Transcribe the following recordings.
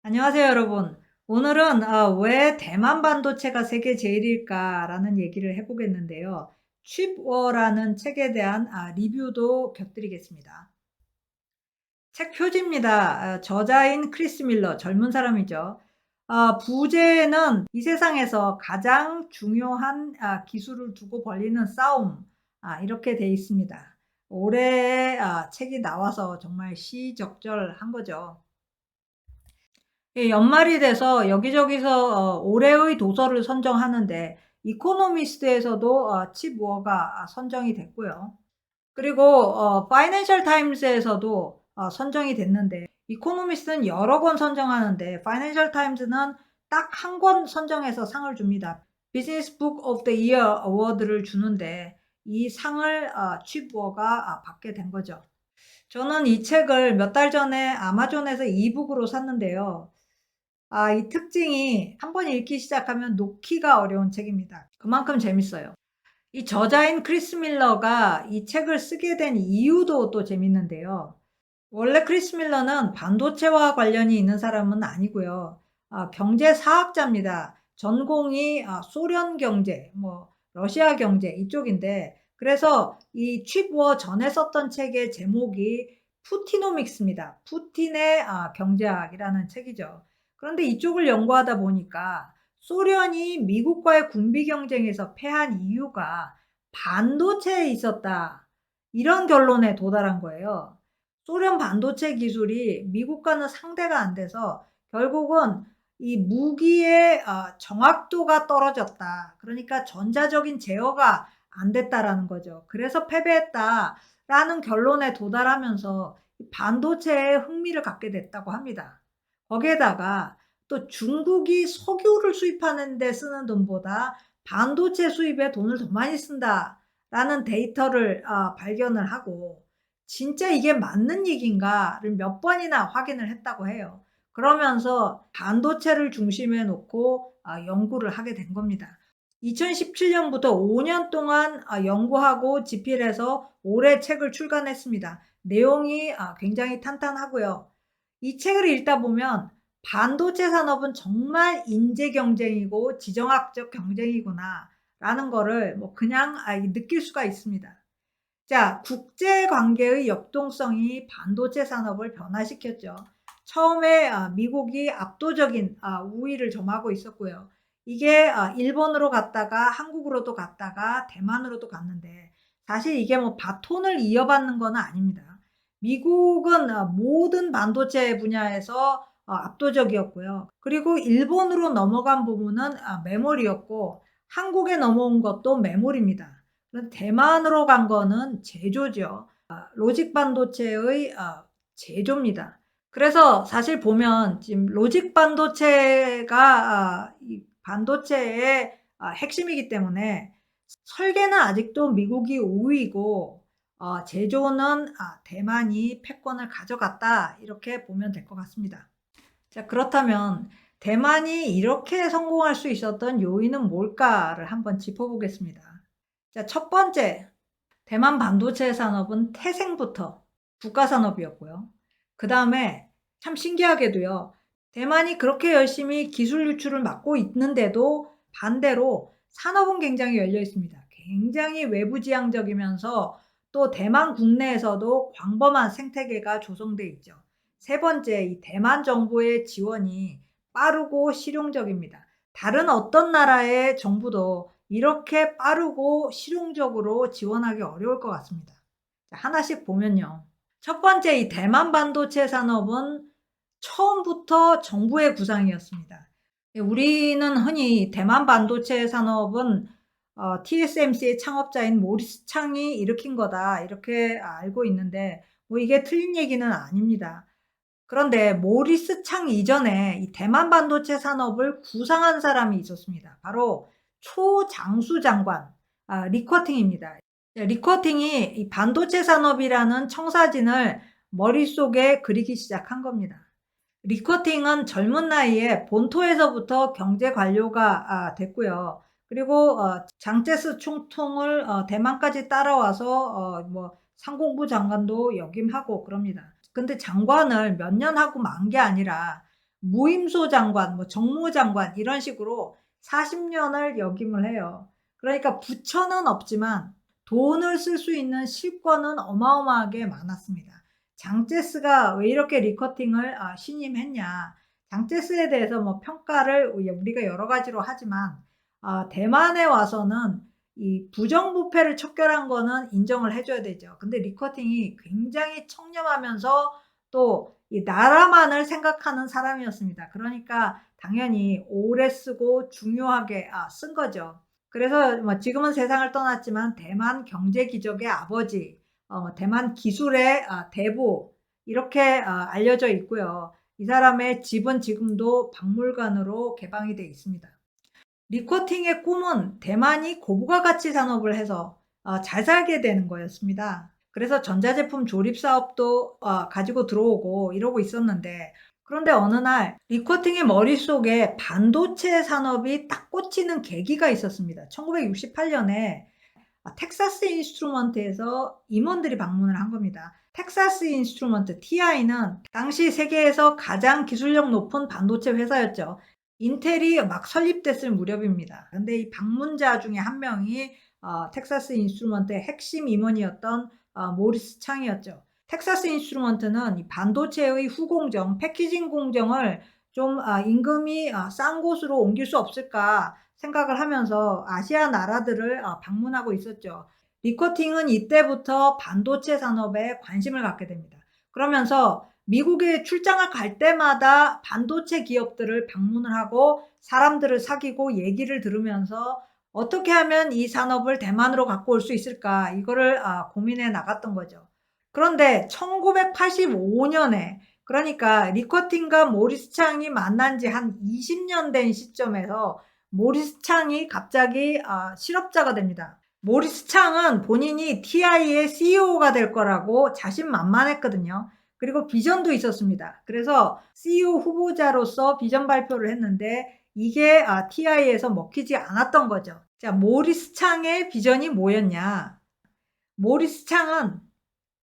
안녕하세요, 여러분. 오늘은 왜 대만 반도체가 세계 제일일까라는 얘기를 해보겠는데요. 칩워라는 책에 대한 리뷰도 곁드리겠습니다. 책 표지입니다. 저자인 크리스 밀러, 젊은 사람이죠. 부제는 이 세상에서 가장 중요한 기술을 두고 벌리는 싸움, 이렇게 돼 있습니다. 올해 책이 나와서 정말 시적절한 거죠. 예, 연말이 돼서 여기저기서 올해의 도서를 선정하는데 이코노미스트에서도 칩워가 선정이 됐고요. 그리고 파이낸셜 타임스에서도 선정이 됐는데 이코노미스트는 여러 권 선정하는데 파이낸셜 타임스는 딱 한 권 선정해서 상을 줍니다. 비즈니스 북 오브 더 이어 어워드를 주는데 이 상을 칩워가 받게 된 거죠. 저는 이 책을 몇 달 전에 아마존에서 이북으로 샀는데요. 이 특징이 한 번 읽기 시작하면 놓기가 어려운 책입니다. 그만큼 재밌어요. 이 저자인 크리스 밀러가 이 책을 쓰게 된 이유도 또 재밌는데요. 원래 크리스 밀러는 반도체와 관련이 있는 사람은 아니고요. 경제사학자입니다. 전공이 소련 경제, 러시아 경제 이쪽인데 그래서 이 칩워 전에 썼던 책의 제목이 푸티노믹스입니다. 푸틴의 경제학이라는 책이죠. 그런데 이쪽을 연구하다 보니까 소련이 미국과의 군비 경쟁에서 패한 이유가 반도체에 있었다. 이런 결론에 도달한 거예요. 소련 반도체 기술이 미국과는 상대가 안 돼서 결국은 이 무기의 정확도가 떨어졌다. 그러니까 전자적인 제어가 안 됐다라는 거죠. 그래서 패배했다라는 결론에 도달하면서 반도체에 흥미를 갖게 됐다고 합니다. 거기에다가 또 중국이 석유를 수입하는 데 쓰는 돈보다 반도체 수입에 돈을 더 많이 쓴다라는 데이터를 발견을 하고 진짜 이게 맞는 얘기인가를 몇 번이나 확인을 했다고 해요. 그러면서 반도체를 중심에 놓고 연구를 하게 된 겁니다. 2017년부터 5년 동안 연구하고 집필해서 올해 책을 출간했습니다. 내용이 굉장히 탄탄하고요. 이 책을 읽다 보면 반도체 산업은 정말 인재 경쟁이고 지정학적 경쟁이구나 라는 거를 그냥 느낄 수가 있습니다. 자, 국제 관계의 역동성이 반도체 산업을 변화시켰죠. 처음에 미국이 압도적인 우위를 점하고 있었고요. 이게 일본으로 갔다가 한국으로도 갔다가 대만으로도 갔는데 사실 이게 바톤을 이어받는 건 아닙니다. 미국은 모든 반도체 분야에서 압도적이었고요. 그리고 일본으로 넘어간 부분은 메모리였고 한국에 넘어온 것도 메모리입니다. 대만으로 간 거는 제조죠. 로직 반도체의 제조입니다. 그래서 사실 보면 지금 로직 반도체가 이 반도체의 핵심이기 때문에 설계는 아직도 미국이 우위고 제조는 대만이 패권을 가져갔다 이렇게 보면 될 것 같습니다. 자, 그렇다면 대만이 이렇게 성공할 수 있었던 요인은 뭘까를 한번 짚어보겠습니다. 자, 첫 번째, 대만 반도체 산업은 태생부터 국가 산업이었고요. 그 다음에 참 신기하게도요. 대만이 그렇게 열심히 기술 유출을 막고 있는데도 반대로 산업은 굉장히 열려 있습니다. 굉장히 외부지향적이면서 또 대만 국내에서도 광범한 생태계가 조성돼 있죠. 세 번째, 이 대만 정부의 지원이 빠르고 실용적입니다. 다른 어떤 나라의 정부도 이렇게 빠르고 실용적으로 지원하기 어려울 것 같습니다. 하나씩 보면요. 첫 번째, 이 대만 반도체 산업은 처음부터 정부의 구상이었습니다. 우리는 흔히 대만 반도체 산업은 TSMC의 창업자인 모리스 창이 일으킨 거다 이렇게 알고 있는데 이게 틀린 얘기는 아닙니다. 그런데 모리스 창 이전에 이 대만 반도체 산업을 구상한 사람이 있었습니다. 바로 초장수 장관 리커팅입니다. 리커팅이 이 반도체 산업이라는 청사진을 머릿속에 그리기 시작한 겁니다. 리커팅은 젊은 나이에 본토에서부터 경제 관료가 됐고요. 그리고 장제스 총통을 대만까지 따라와서 상공부 장관도 역임하고 그럽니다. 근데 장관을 몇 년 하고 만 게 아니라 무임소 장관, 뭐 정무 장관 이런 식으로 40년을 역임을 해요. 그러니까 부처는 없지만 돈을 쓸 수 있는 실권은 어마어마하게 많았습니다. 장제스가 왜 이렇게 리커팅을 신임했냐. 장제스에 대해서 뭐 평가를 우리가 여러 가지로 하지만 대만에 와서는 이 부정부패를 척결한 거는 인정을 해 줘야 되죠. 근데 리커팅이 굉장히 청렴하면서 또 이 나라만을 생각하는 사람이었습니다. 그러니까 당연히 오래 쓰고 중요하게 쓴 거죠. 그래서 뭐 지금은 세상을 떠났지만 대만 경제 기적의 아버지, 대만 기술의 대부 이렇게 알려져 있고요. 이 사람의 집은 지금도 박물관으로 개방이 돼 있습니다. 리커팅의 꿈은 대만이 고부가 가치 산업을 해서 잘 살게 되는 거였습니다. 그래서 전자제품 조립 사업도 가지고 들어오고 이러고 있었는데, 그런데 어느 날 리커팅의 머릿속에 반도체 산업이 딱 꽂히는 계기가 있었습니다. 1968년에 텍사스 인스트루먼트에서 임원들이 방문을 한 겁니다. 텍사스 인스트루먼트 TI는 당시 세계에서 가장 기술력 높은 반도체 회사였죠. 인텔이 막 설립됐을 무렵입니다. 근데 이 방문자 중에 한 명이 텍사스 인스트루먼트의 핵심 임원이었던 모리스 창이었죠. 텍사스 인스트루먼트는 이 반도체의 후공정, 패키징 공정을 좀 임금이 싼 곳으로 옮길 수 없을까 생각을 하면서 아시아 나라들을 방문하고 있었죠. 리커팅은 이때부터 반도체 산업에 관심을 갖게 됩니다. 그러면서 미국에 출장을 갈 때마다 반도체 기업들을 방문을 하고 사람들을 사귀고 얘기를 들으면서 어떻게 하면 이 산업을 대만으로 갖고 올 수 있을까 이거를 고민해 나갔던 거죠. 그런데 1985년에 그러니까 리커팅과 모리스 창이 만난 지 한 20년 된 시점에서 모리스 창이 갑자기 실업자가 됩니다. 모리스 창은 본인이 TI의 CEO가 될 거라고 자신만만했거든요. 그리고 비전도 있었습니다. 그래서 CEO 후보자로서 비전 발표를 했는데 이게 TI에서 먹히지 않았던 거죠. 자, 모리스 창의 비전이 뭐였냐? 모리스 창은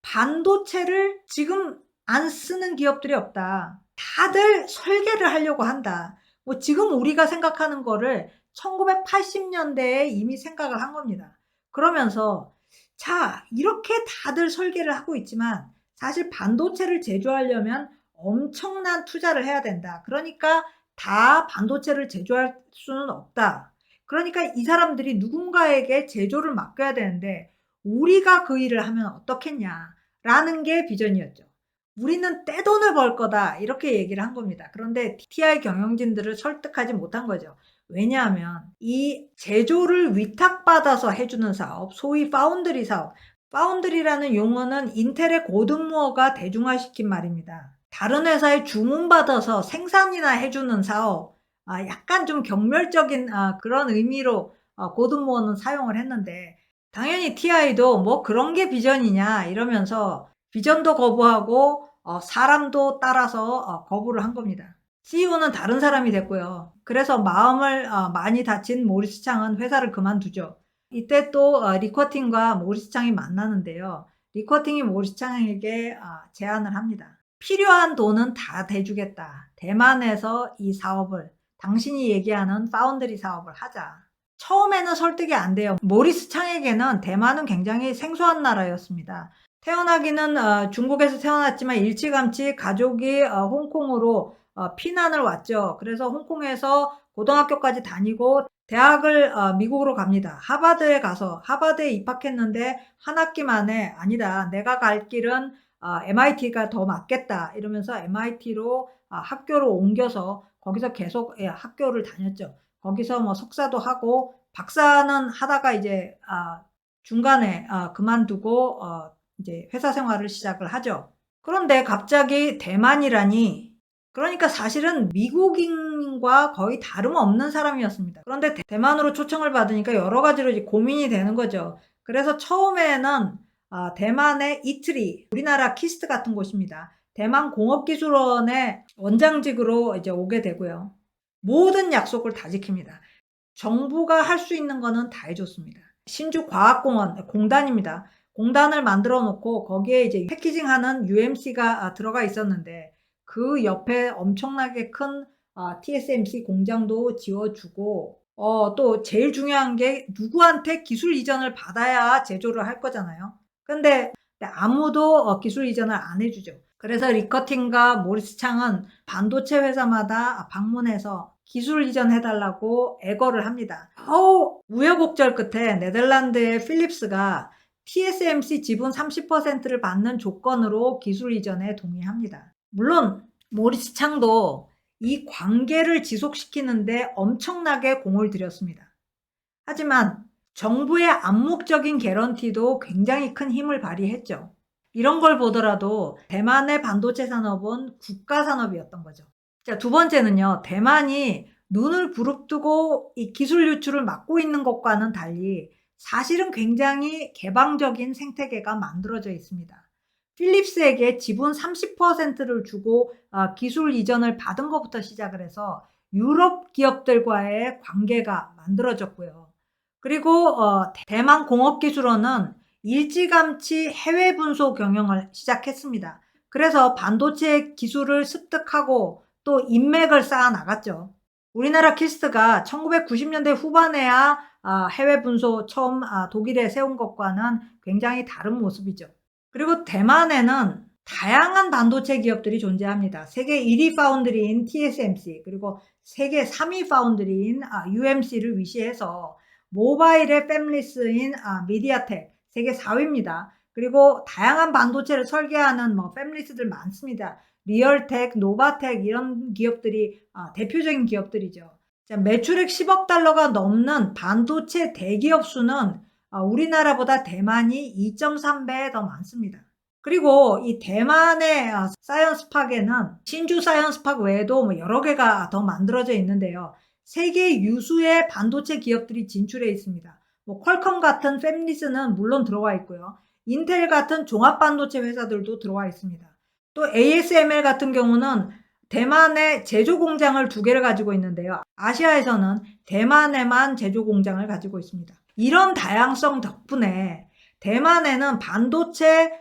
반도체를 지금 안 쓰는 기업들이 없다. 다들 설계를 하려고 한다. 뭐 지금 우리가 생각하는 거를 1980년대에 이미 생각을 한 겁니다. 그러면서 자, 이렇게 다들 설계를 하고 있지만 사실 반도체를 제조하려면 엄청난 투자를 해야 된다. 그러니까 다 반도체를 제조할 수는 없다. 그러니까 이 사람들이 누군가에게 제조를 맡겨야 되는데 우리가 그 일을 하면 어떻겠냐라는 게 비전이었죠. 우리는 떼돈을 벌 거다 이렇게 얘기를 한 겁니다. 그런데 TI 경영진들을 설득하지 못한 거죠. 왜냐하면 이 제조를 위탁받아서 해주는 사업, 소위 파운드리 사업, 파운드리라는 용어는 인텔의 고등무어가 대중화시킨 말입니다. 다른 회사에 주문받아서 생산이나 해주는 사업, 약간 좀 경멸적인 그런 의미로 고등무어는 사용을 했는데 당연히 TI도 뭐 그런 게 비전이냐 이러면서 비전도 거부하고 사람도 따라서 거부를 한 겁니다. CEO는 다른 사람이 됐고요. 그래서 마음을 많이 다친 모리스 창은 회사를 그만두죠. 이때 또 리커팅과 모리스 창이 만나는데요. 리커팅이 모리스 창에게 제안을 합니다. 필요한 돈은 다 대주겠다. 대만에서 이 사업을 당신이 얘기하는 파운드리 사업을 하자. 처음에는 설득이 안 돼요. 모리스 창에게는 대만은 굉장히 생소한 나라였습니다. 태어나기는 중국에서 태어났지만 일찌감치 가족이 홍콩으로 피난을 왔죠. 그래서 홍콩에서 고등학교까지 다니고 대학을 미국으로 갑니다. 하버드에 가서 하버드에 입학했는데 한 학기 만에 아니다. 내가 갈 길은 MIT가 더 맞겠다. 이러면서 MIT로 학교를 옮겨서 거기서 계속 학교를 다녔죠. 거기서 뭐 석사도 하고 박사는 하다가 이제 중간에 그만두고 이제 회사 생활을 시작을 하죠. 그런데 갑자기 대만이라니 그러니까 사실은 미국인과 거의 다름없는 사람이었습니다. 그런데 대만으로 초청을 받으니까 여러 가지로 이제 고민이 되는 거죠. 그래서 처음에는 대만의 이트리, 우리나라 키스트 같은 곳입니다. 대만 공업기술원의 원장직으로 이제 오게 되고요. 모든 약속을 다 지킵니다. 정부가 할 수 있는 거는 다 해줬습니다. 신주과학공원, 공단입니다. 공단을 만들어 놓고 거기에 이제 패키징하는 UMC가 들어가 있었는데 그 옆에 엄청나게 큰 TSMC 공장도 지어주고 또 제일 중요한 게 누구한테 기술 이전을 받아야 제조를 할 거잖아요. 근데 아무도 기술 이전을 안 해주죠. 그래서 리커팅과 모리스 창은 반도체 회사마다 방문해서 기술 이전해달라고 애걸을 합니다. 우여곡절 끝에 네덜란드의 필립스가 TSMC 지분 30%를 받는 조건으로 기술 이전에 동의합니다. 물론 모리스 창도 이 관계를 지속시키는데 엄청나게 공을 들였습니다. 하지만 정부의 암묵적인 개런티도 굉장히 큰 힘을 발휘했죠. 이런 걸 보더라도 대만의 반도체 산업은 국가 산업이었던 거죠. 자, 두 번째는요. 대만이 눈을 부릅뜨고 이 기술 유출을 막고 있는 것과는 달리 사실은 굉장히 개방적인 생태계가 만들어져 있습니다. 필립스에게 지분 30%를 주고 기술 이전을 받은 것부터 시작을 해서 유럽 기업들과의 관계가 만들어졌고요. 그리고 대만 공업기술원은 일찌감치 해외 분소 경영을 시작했습니다. 그래서 반도체 기술을 습득하고 또 인맥을 쌓아 나갔죠. 우리나라 키스트가 1990년대 후반에야 해외 분소 처음 독일에 세운 것과는 굉장히 다른 모습이죠. 그리고 대만에는 다양한 반도체 기업들이 존재합니다. 세계 1위 파운드리인 TSMC 그리고 세계 3위 파운드리인 UMC를 위시해서 모바일의 팹리스인 미디아텍 세계 4위입니다. 그리고 다양한 반도체를 설계하는 팹리스들 많습니다. 리얼텍, 노바텍 이런 기업들이 대표적인 기업들이죠. 자, 매출액 10억 달러가 넘는 반도체 대기업 수는 우리나라보다 대만이 2.3배 더 많습니다. 그리고 이 대만의 사이언스팍에는 신주 사이언스팍 외에도 여러 개가 더 만들어져 있는데요. 세계 유수의 반도체 기업들이 진출해 있습니다. 퀄컴 같은 팹리스는 물론 들어와 있고요. 인텔 같은 종합반도체 회사들도 들어와 있습니다. 또 ASML 같은 경우는 대만에 제조 공장을 2개를 가지고 있는데요. 아시아에서는 대만에만 제조 공장을 가지고 있습니다. 이런 다양성 덕분에 대만에는 반도체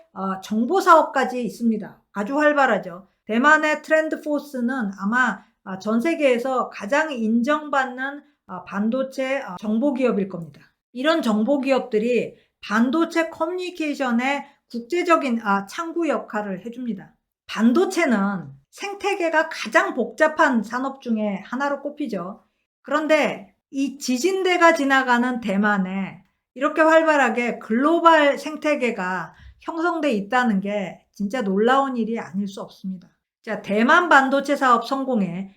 정보 사업까지 있습니다. 아주 활발하죠. 대만의 트렌드포스는 아마 전 세계에서 가장 인정받는 반도체 정보기업일 겁니다. 이런 정보기업들이 반도체 커뮤니케이션의 국제적인 창구 역할을 해줍니다. 반도체는 생태계가 가장 복잡한 산업 중에 하나로 꼽히죠. 그런데 이 지진대가 지나가는 대만에 이렇게 활발하게 글로벌 생태계가 형성돼 있다는 게 진짜 놀라운 일이 아닐 수 없습니다. 자, 대만 반도체 사업 성공의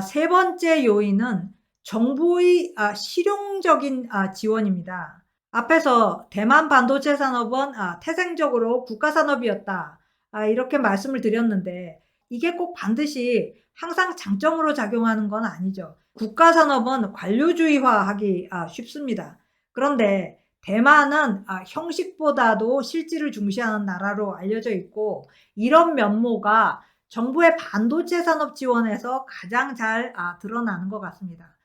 세 번째 요인은 정부의 실용적인 지원입니다. 앞에서 대만 반도체 산업은 태생적으로 국가 산업이었다. 이렇게 말씀을 드렸는데 이게 꼭 반드시 항상 장점으로 작용하는 건 아니죠. 국가 산업은 관료주의화하기 쉽습니다. 그런데 대만은 형식보다도 실질을 중시하는 나라로 알려져 있고 이런 면모가 정부의 반도체 산업 지원에서 가장 잘 드러나는 것 같습니다.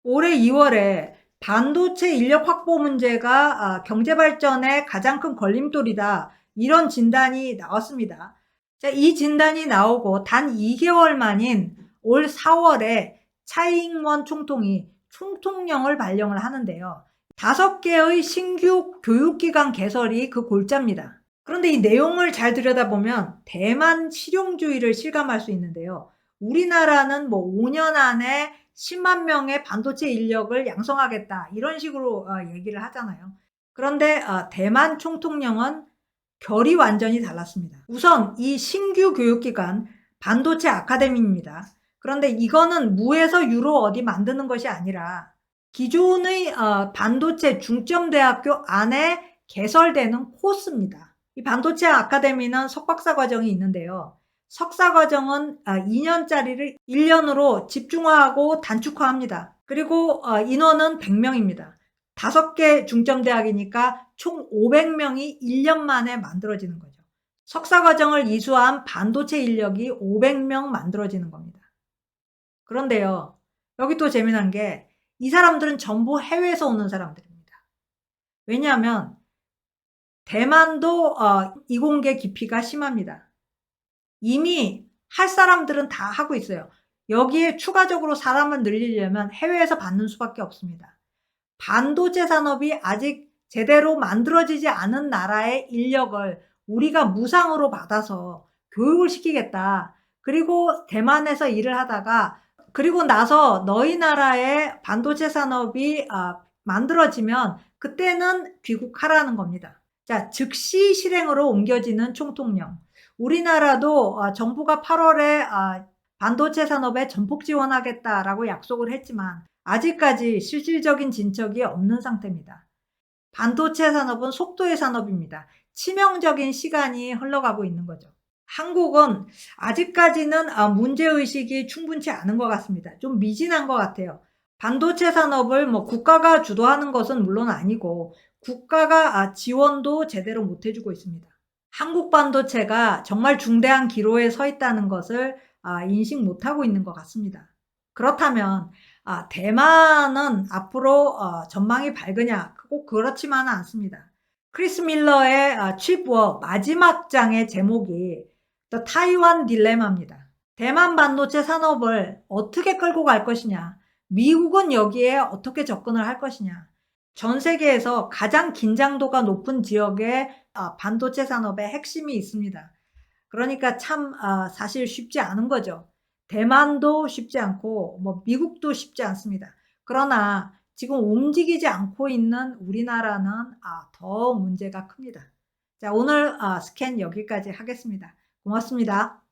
올해 2월에 반도체 인력 확보 문제가 경제 발전의 가장 큰 걸림돌이다. 이런 진단이 나왔습니다. 자, 이 진단이 나오고 단 2개월 만인 올 4월에 차이잉원 총통이 총통령을 발령을 하는데요. 5개의 신규 교육기관 개설이 그 골자입니다. 그런데 이 내용을 잘 들여다보면 대만 실용주의를 실감할 수 있는데요. 우리나라는 5년 안에 10만 명의 반도체 인력을 양성하겠다 이런 식으로 얘기를 하잖아요. 그런데 대만 총통령은 결이 완전히 달랐습니다. 우선 이 신규 교육기관 반도체 아카데미입니다. 그런데 이거는 무에서 유로 어디 만드는 것이 아니라 기존의 반도체 중점대학교 안에 개설되는 코스입니다. 이 반도체 아카데미는 석박사 과정이 있는데요. 석사 과정은 2년짜리를 1년으로 집중화하고 단축화합니다. 그리고 인원은 100명입니다. 5개 중점대학이니까 총 500명이 1년 만에 만들어지는 거죠. 석사 과정을 이수한 반도체 인력이 500명 만들어지는 겁니다. 그런데요. 여기 또 재미난 게 이 사람들은 전부 해외에서 오는 사람들입니다. 왜냐하면 대만도 이공계 기피가 심합니다. 이미 할 사람들은 다 하고 있어요. 여기에 추가적으로 사람을 늘리려면 해외에서 받는 수밖에 없습니다. 반도체 산업이 아직 제대로 만들어지지 않은 나라의 인력을 우리가 무상으로 받아서 교육을 시키겠다. 그리고 대만에서 일을 하다가 그리고 나서 너희 나라의 반도체 산업이 만들어지면 그때는 귀국하라는 겁니다. 자, 즉시 실행으로 옮겨지는 총통령. 우리나라도 정부가 8월에 반도체 산업에 전폭 지원하겠다라고 약속을 했지만 아직까지 실질적인 진척이 없는 상태입니다. 반도체 산업은 속도의 산업입니다. 치명적인 시간이 흘러가고 있는 거죠. 한국은 아직까지는 문제의식이 충분치 않은 것 같습니다. 좀 미진한 것 같아요. 반도체 산업을 뭐 국가가 주도하는 것은 물론 아니고 국가가 지원도 제대로 못 해주고 있습니다. 한국 반도체가 정말 중대한 기로에 서 있다는 것을 인식 못하고 있는 것 같습니다. 그렇다면 대만은 앞으로 전망이 밝으냐? 꼭 그렇지만은 않습니다. 크리스 밀러의 칩워 마지막 장의 제목이 The Taiwan Dilemma입니다. 대만 반도체 산업을 어떻게 끌고 갈 것이냐? 미국은 여기에 어떻게 접근을 할 것이냐? 전 세계에서 가장 긴장도가 높은 지역에 반도체 산업의 핵심이 있습니다. 그러니까 참 사실 쉽지 않은 거죠. 대만도 쉽지 않고 뭐 미국도 쉽지 않습니다. 그러나 지금 움직이지 않고 있는 우리나라는 더 문제가 큽니다. 자, 오늘 스캔 여기까지 하겠습니다. 고맙습니다.